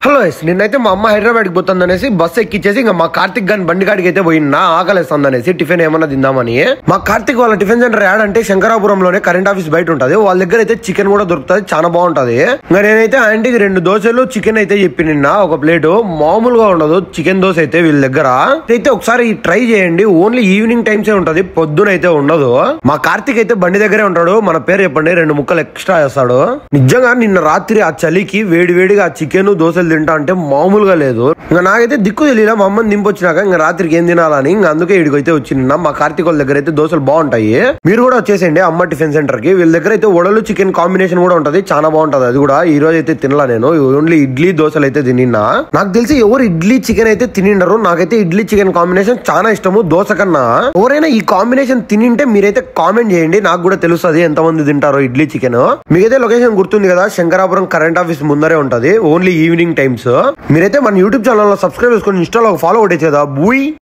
Hello నిన్నైతే మా అమ్మ హైదరాబాద్ కి పోతుందనేసి బస్ ఎక్కిచ్చేసి ఇంకా మా కార్తిక్ గాని బండి కాడికి అయితే పోయినా ఆకలిస్తుంది అనేసి టిఫిన్ ఏమన్నా తిందామని. మా కార్తిక్ వాళ్ళ టిఫిన్ సెంటర్ యాడ్ అంటే శంకరాపురంలోనే కరెంట్ ఆఫీస్ బయట ఉంటది. వాళ్ళ దగ్గర అయితే చికెన్ కూడా దొరుకుతుంది, చాలా బాగుంటది. ఇంకా నేనైతే ఆంటీకి 2 దోశలు చికెన్ అయితే చెప్పి నిన్న ఒక ప్లేట్ మామూలుగా ఉండదు చికెన్ దోశ అయితే వీళ్ళ దగ్గర అయితే ఒకసారి ట్రై చేయండి. ఓన్లీ ఈవినింగ్ టైమ్స్ ఉంటది, పొద్దున అయితే ఉండదు. మా కార్తిక్ అయితే బండి దగ్గరే ఉంటాడు. మన పేరు చెప్పండి, 2 ముక్కలు ఎక్స్ట్రా చేస్తాడు. నిజంగా నిన్న రాత్రి ఆ చలికి వేడివేడిగా ఆ చికెన్ దోశలు తింటా అంటే మామూలుగా లేదు. ఇంకా నాకైతే దిక్కు తెలియదు, మా అమ్మని దింపొచ్చినాక ఇంకా రాత్రికి ఏం తినాలని ఇంకా అందుకే ఇడికైతే వచ్చిన. మా కార్తిక్ వాళ్ళ దగ్గర అయితే దోశలు బాగుంటాయి. మీరు కూడా వచ్చేసేయండి అమ్మ టిఫిన్ సెంటర్ కి. వీళ్ళ దగ్గర అయితే వడలు చికెన్ కాంబినేషన్ కూడా ఉంటది, చాలా బాగుంటది. అది కూడా ఈ రోజు అయితే తినలా నేను, ఓన్లీ ఇడ్లీ దోశలు అయితే తినిన్నా. నాకు తెలిసి ఎవరు ఇడ్లీ చికెన్ అయితే తినిండరు. నాకైతే ఇడ్లీ చికెన్ కాంబినేషన్ చాలా ఇష్టము దోశ కన్నా. ఎవరైనా ఈ కాంబినేషన్ తినింటే మీరైతే కామెంట్ చేయండి, నాకు కూడా తెలుస్తుంది ఎంతమంది తింటారో ఇడ్లీ చికెన్. మీకైతే లొకేషన్ గుర్తుంది కదా, శంకరాపురం కరెంట్ ఆఫీస్ ముందరే ఉంటది, ఓన్లీ ఈవినింగ్ టైమ్స్. మీరైతే మన యూట్యూబ్ ఛానల్ లో సబ్స్క్రైబ్ చేసుకొని ఇన్స్టాలో ఫాలో కొట్టేదా బూయ్.